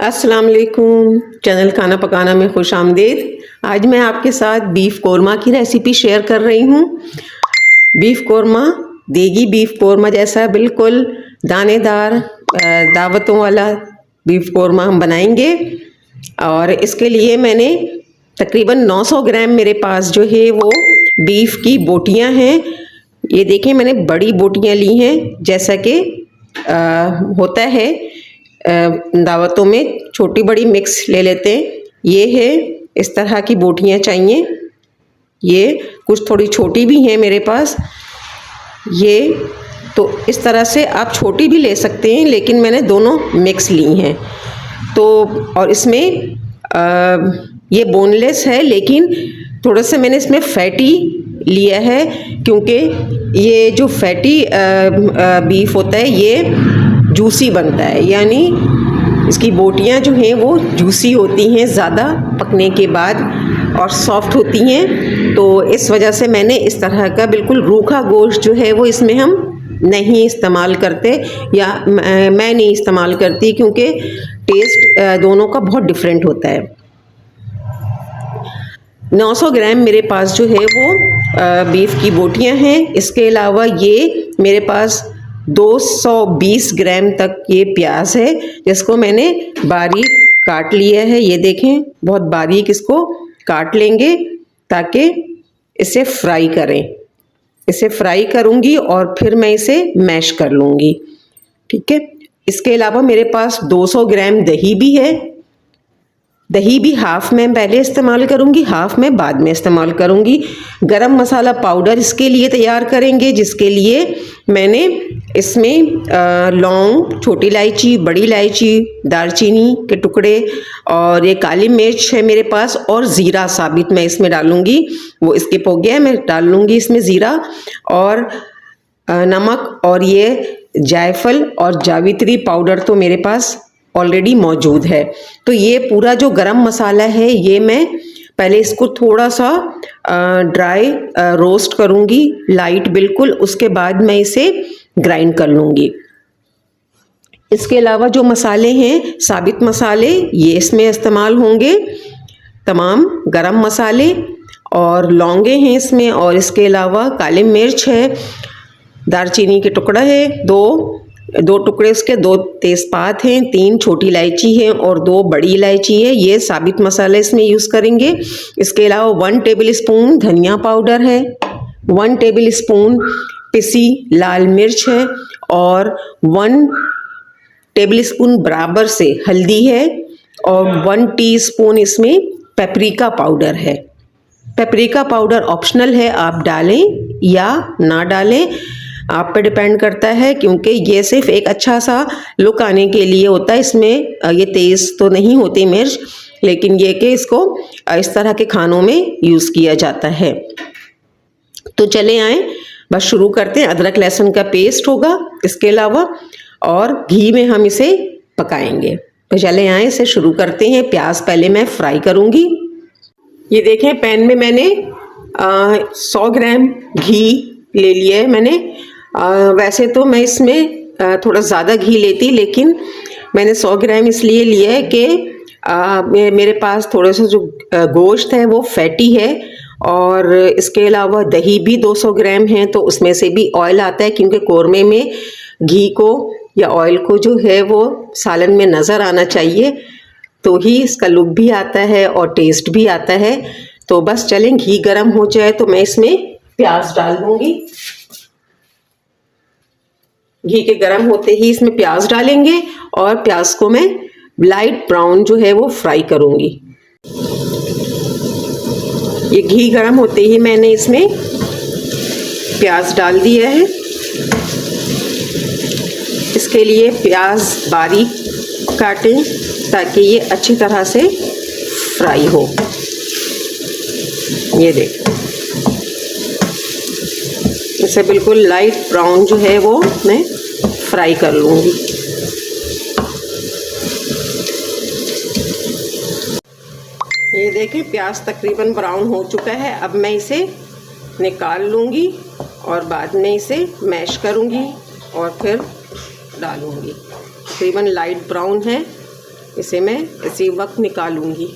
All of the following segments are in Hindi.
अस्सलाम वालेकुम। चैनल खाना पकाना में खुश आमदीद। आज मैं आपके साथ बीफ कोरमा की रेसिपी शेयर कर रही हूँ। बीफ कोरमा देगी बीफ कोरमा जैसा बिल्कुल दानेदार दावतों वाला बीफ कोरमा हम बनाएंगे। और इसके लिए मैंने तकरीबन 900 ग्राम मेरे पास जो है वो बीफ की बोटियाँ हैं। ये देखें, मैंने बड़ी बोटियाँ ली हैं, जैसा कि होता है दावतों में छोटी बड़ी मिक्स ले लेते हैं। ये है, इस तरह की बोटियाँ चाहिए। ये कुछ थोड़ी छोटी भी हैं मेरे पास। ये तो इस तरह से आप छोटी भी ले सकते हैं, लेकिन मैंने दोनों मिक्स ली हैं। तो और इसमें ये बोनलेस है, लेकिन थोड़ा सा मैंने इसमें फैटी लिया है, क्योंकि ये जो फैटी बीफ होता है ये जूसी बनता है, यानी इसकी बोटियां जो हैं वो जूसी होती हैं ज़्यादा पकने के बाद और सॉफ्ट होती हैं। तो इस वजह से मैंने इस तरह का बिल्कुल रूखा गोश्त जो है वो इसमें हम नहीं इस्तेमाल करते, या मैं नहीं इस्तेमाल करती, क्योंकि टेस्ट दोनों का बहुत डिफरेंट होता है। 900 ग्राम मेरे पास जो है वो बीफ की बोटियां हैं। इसके अलावा ये मेरे पास 220 ग्राम तक ये प्याज है, जिसको मैंने बारीक काट लिया है। ये देखें, बहुत बारीक इसको काट लेंगे ताकि इसे फ्राई करें। इसे फ्राई करूंगी और फिर मैं इसे मैश कर लूँगी, ठीक है। इसके अलावा मेरे पास 200 ग्राम दही भी है। दही भी हाफ में पहले इस्तेमाल करूंगी, हाफ में बाद में इस्तेमाल करूंगी। गरम मसाला पाउडर इसके लिए तैयार करेंगे, जिसके लिए मैंने इसमें लौंग, छोटी इलायची, बड़ी इलायची, दालचीनी के टुकड़े और ये काली मिर्च है मेरे पास, और ज़ीरा साबित मैं इसमें डालूंगी। वो स्किप हो गया, मैं डाल लूँगी इसमें ज़ीरा और नमक, और ये जायफल और जावित्री पाउडर तो मेरे पास ऑलरेडी मौजूद है। तो ये पूरा जो गरम मसाला है, ये मैं पहले इसको थोड़ा सा ड्राई रोस्ट करूँगी, लाइट बिल्कुल। उसके बाद मैं इसे ग्राइंड कर लूँगी। इसके अलावा जो मसाले हैं, साबित मसाले, ये इसमें इस्तेमाल होंगे, तमाम गरम मसाले और लौंगे हैं इसमें, और इसके अलावा काली मिर्च है, दालचीनी के टुकड़ा है, दो टुकड़े उसके, 2 तेज़पात हैं, 3 छोटी इलायची है और 2 बड़ी इलायची है। ये साबित मसाला इसमें यूज़ करेंगे। इसके अलावा 1 टेबल स्पून धनिया पाउडर है, 1 टेबल स्पून पिसी लाल मिर्च है, और 1 टेबल स्पून बराबर से हल्दी है, और 1 टीस्पून इसमें पेपरिका पाउडर है। पेपरिका पाउडर ऑप्शनल है, आप डालें या ना डालें, आप पे डिपेंड करता है, क्योंकि ये सिर्फ एक अच्छा सा लुक आने के लिए होता है। इसमें ये तेज़ तो नहीं होती मिर्च, लेकिन ये कि इसको इस तरह के खानों में यूज़ किया जाता है। तो चले आए, बस शुरू करते हैं। अदरक लहसुन का पेस्ट होगा इसके अलावा, और घी में हम इसे पकाएंगे। तो चले आए, इसे शुरू करते हैं। प्याज पहले मैं फ्राई करूँगी। ये देखें, पैन में मैंने 100 ग्राम घी ले लिया है मैंने। वैसे तो मैं इसमें थोड़ा ज़्यादा घी लेती, लेकिन मैंने 100 ग्राम इसलिए लिया है कि मेरे पास थोड़ा सा जो गोश्त है वो फैटी है, और इसके अलावा दही भी 200 ग्राम है, तो उसमें से भी ऑयल आता है, क्योंकि कोरमे में घी को या ऑयल को जो है वो सालन में नज़र आना चाहिए, तो ही इसका लुक भी आता है और टेस्ट भी आता है। तो बस चलें, घी गर्म हो जाए तो मैं इसमें प्याज डाल दूँगी। घी के गर्म होते ही इसमें प्याज डालेंगे, और प्याज को मैं लाइट ब्राउन जो है वो फ्राई करूँगी। ये घी गर्म होते ही मैंने इसमें प्याज डाल दिया है। इसके लिए प्याज बारीक काटें ताकि ये अच्छी तरह से फ्राई हो। ये देखें, इसे बिल्कुल लाइट ब्राउन जो है वो मैं फ्राई कर लूँगी। ये देखें, प्याज तकरीबन ब्राउन हो चुका है। अब मैं इसे निकाल लूँगी और बाद में इसे मैश करूँगी और फिर डालूँगी। तकरीबन लाइट ब्राउन है, इसे मैं इसी वक्त निकालूंगी।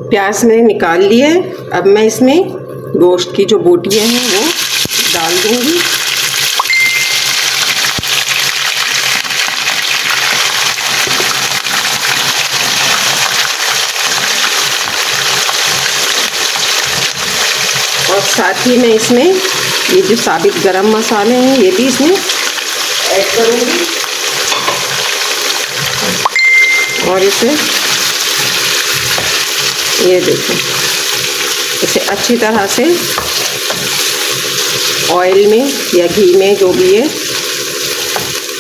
प्याज मैंने निकाल लिया है। अब मैं इसमें गोश्त की जो बोटियां हैं वो डाल दूंगी। और साथ ही मैं इसमें ये जो साबित गरम मसाले हैं ये भी इसमें ऐड करूंगी और इसे ये देखो इसे अच्छी तरह से ऑयल में या घी में जो भी है।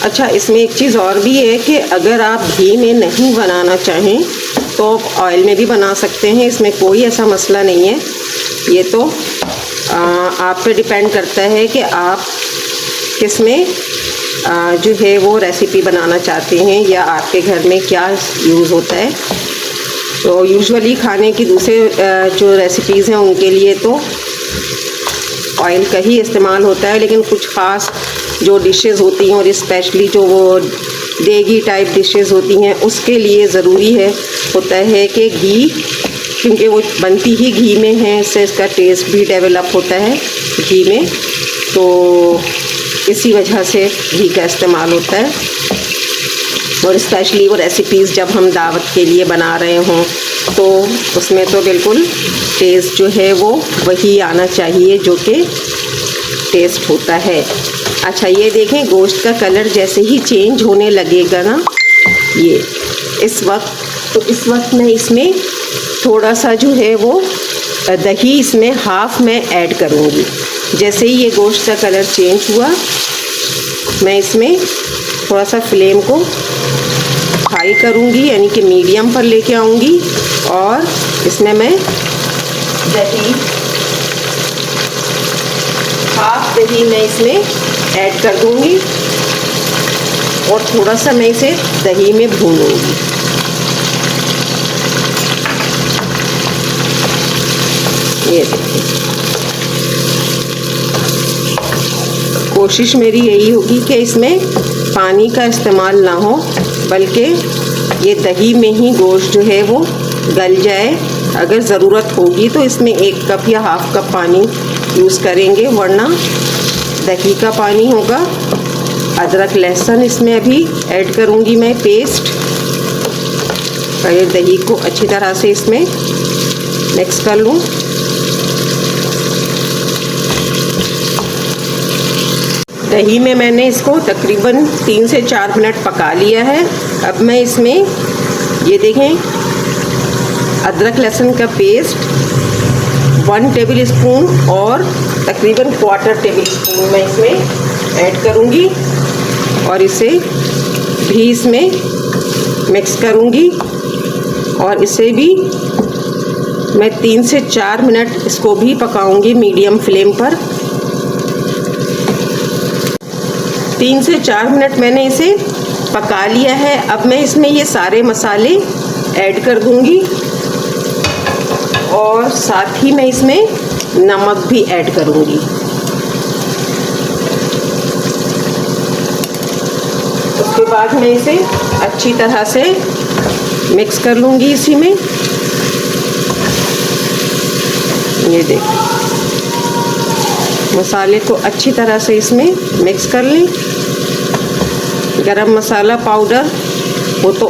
अच्छा, इसमें एक चीज़ और भी है कि अगर आप घी में नहीं बनाना चाहें तो आप ऑयल में भी बना सकते हैं, इसमें कोई ऐसा मसला नहीं है। ये तो आप पे डिपेंड करता है कि आप किस में जो है वो रेसिपी बनाना चाहते हैं या आपके घर में क्या यूज़ होता है। तो यूजुअली खाने की दूसरे जो रेसिपीज़ हैं उनके लिए तो ऑयल का ही इस्तेमाल होता है, लेकिन कुछ ख़ास जो डिशेस होती हैं और स्पेशली जो वो देगी टाइप डिशेस होती हैं उसके लिए ज़रूरी होता है कि घी, क्योंकि वो बनती ही घी में है, इससे इसका टेस्ट भी डेवलप होता है घी में, तो इसी वजह से घी का इस्तेमाल होता है। और स्पेशली वो रेसिपीज़ जब हम दावत के लिए बना रहे हों तो उसमें तो बिल्कुल टेस्ट जो है वो वही आना चाहिए जो कि टेस्ट होता है। अच्छा, ये देखें गोश्त का कलर जैसे ही चेंज होने लगेगा ना ये इस वक्त मैं इसमें थोड़ा सा जो है वो दही इसमें हाफ़ मैं ऐड करूँगी। जैसे ही ये गोश्त का कलर चेंज हुआ मैं इसमें थोड़ा सा फ्लेम को हाई करूँगी, यानी कि मीडियम पर लेके आऊँगी और इसमें मैं दही हाफ दही मैं इसमें ऐड कर दूँगी और थोड़ा सा मैं इसे दही में भूनूँगी। ये देखिए, कोशिश मेरी यही होगी कि इसमें पानी का इस्तेमाल ना हो, बल्कि ये दही में ही गोश्त जो है वो गल जाए। अगर ज़रूरत होगी तो इसमें 1 कप या हाफ़ कप पानी यूज़ करेंगे, वरना दही का पानी होगा। अदरक लहसुन इसमें अभी ऐड करूँगी मैं पेस्ट, और दही को अच्छी तरह से इसमें मिक्स कर लूँ। दही में मैंने इसको तकरीबन 3 से 4 मिनट पका लिया है। अब मैं इसमें ये देखें अदरक लहसुन का पेस्ट 1 टेबल स्पून और तकरीबन 1/4 टेबल स्पून मैं इसमें ऐड करूँगी और इसे भी इसमें मिक्स करूँगी और इसे भी मैं 3 से 4 मिनट इसको भी पकाऊँगी मीडियम फ्लेम पर। 3 से 4 मिनट मैंने इसे पका लिया है। अब मैं इसमें ये सारे मसाले ऐड कर दूंगी और साथ ही मैं इसमें नमक भी ऐड करूंगी। उसके बाद मैं इसे अच्छी तरह से मिक्स कर लूंगी इसी में। ये देखिए, मसाले को अच्छी तरह से इसमें मिक्स कर लें। गरम मसाला पाउडर वो तो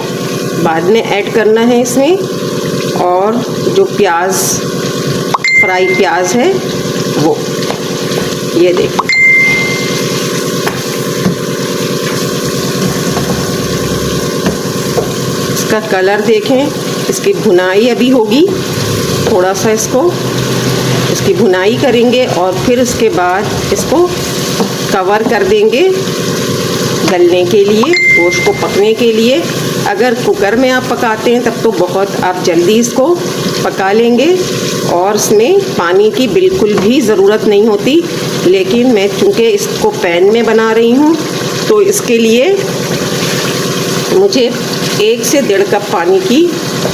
बाद में ऐड करना है इसमें, और जो फ्राई प्याज है वो ये देखिए। इसका कलर देखें, इसकी भुनाई अभी होगी, थोड़ा सा इसकी भुनाई करेंगे और फिर उसके बाद इसको कवर कर देंगे गलने के लिए, गोश्त को पकने के लिए। अगर कुकर में आप पकाते हैं तब तो बहुत आप जल्दी इसको पका लेंगे और इसमें पानी की बिल्कुल भी ज़रूरत नहीं होती, लेकिन मैं चूँकि इसको पैन में बना रही हूँ तो इसके लिए मुझे 1 से 1.5 कप पानी की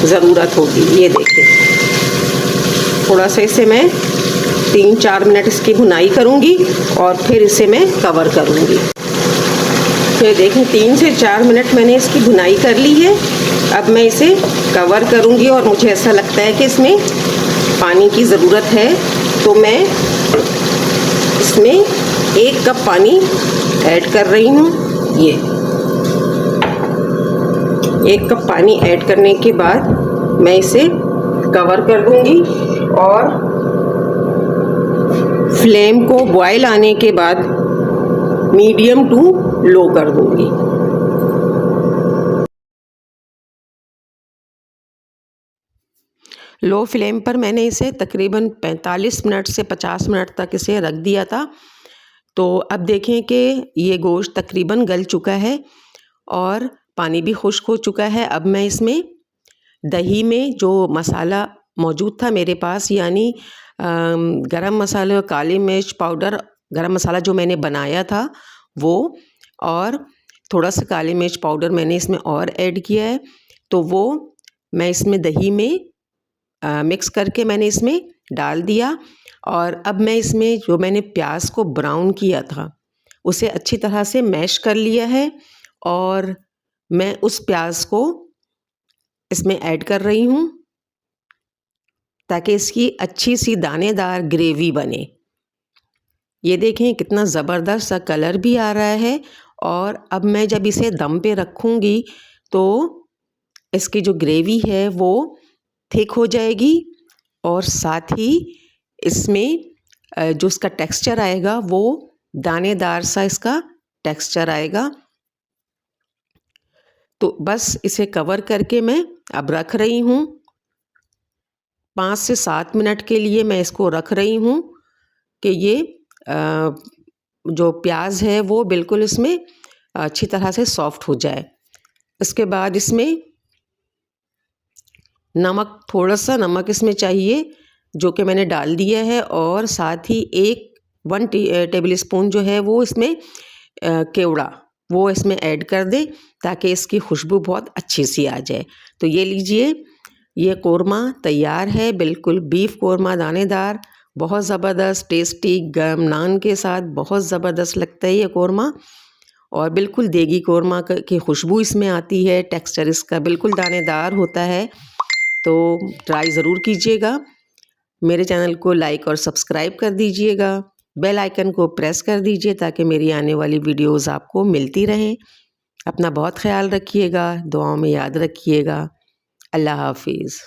ज़रूरत होगी। ये देखिए, थोड़ा सा इसे मैं 3-4 मिनट इसकी भुनाई करूँगी और फिर इसे मैं कवर करूँगी। तो देखें 3 से 4 मिनट मैंने इसकी भुनाई कर ली है अब मैं इसे कवर करूँगी और मुझे ऐसा लगता है कि इसमें पानी की ज़रूरत है, तो मैं इसमें 1 कप पानी ऐड कर रही हूँ। ये 1 कप पानी ऐड करने के बाद मैं इसे कवर कर दूँगी और फ्लेम को बॉयल आने के बाद मीडियम टू लो कर दूँगी। लो फ्लेम पर मैंने इसे तकरीबन 45 मिनट से 50 मिनट तक इसे रख दिया था। तो अब देखें कि ये गोश्त तकरीबन गल चुका है और पानी भी खुश्क हो चुका है। अब मैं इसमें दही में जो मसाला मौजूद था मेरे पास, यानी गरम मसाला, काली मिर्च पाउडर, गरम मसाला जो मैंने बनाया था वो, और थोड़ा सा काली मिर्च पाउडर मैंने इसमें और ऐड किया है। तो वो मैं इसमें दही में मिक्स करके मैंने इसमें डाल दिया। और अब मैं इसमें जो मैंने प्याज को ब्राउन किया था उसे अच्छी तरह से मैश कर लिया है और मैं उस प्याज को इसमें ऐड कर रही हूँ ताकि इसकी अच्छी सी दानेदार ग्रेवी बने। ये देखें कितना ज़बरदस्त सा कलर भी आ रहा है। और अब मैं जब इसे दम पे रखूँगी तो इसकी जो ग्रेवी है वो थिक हो जाएगी और साथ ही इसमें जो इसका टेक्सचर आएगा वो दानेदार सा इसका टेक्सचर आएगा। तो बस इसे कवर करके मैं अब रख रही हूँ। 5 से 7 मिनट के लिए मैं इसको रख रही हूँ कि ये जो प्याज है वो बिल्कुल इसमें अच्छी तरह से सॉफ्ट हो जाए। इसके बाद इसमें नमक, थोड़ा सा नमक इसमें चाहिए जो कि मैंने डाल दिया है, और साथ ही 1 टेबल स्पून जो है वो इसमें केवड़ा वो इसमें ऐड कर दें ताकि इसकी खुशबू बहुत अच्छी सी आ जाए। तो ये लीजिए, ये कोरमा तैयार है, बिल्कुल बीफ कोरमा दानेदार, बहुत ज़बरदस्त टेस्टी, गर्म नान के साथ बहुत ज़बरदस्त लगता है ये कोरमा। और बिल्कुल देगी कोरमा की खुशबू इसमें आती है, टेक्सचर इसका बिल्कुल दानेदार होता है। तो ट्राई ज़रूर कीजिएगा। मेरे चैनल को लाइक और सब्सक्राइब कर दीजिएगा, बेल आइकन को प्रेस कर दीजिए ताकि मेरी आने वाली वीडियोस आपको मिलती रहें। अपना बहुत ख्याल रखिएगा, दुआओं में याद रखिएगा। अल्लाह हाफिज़।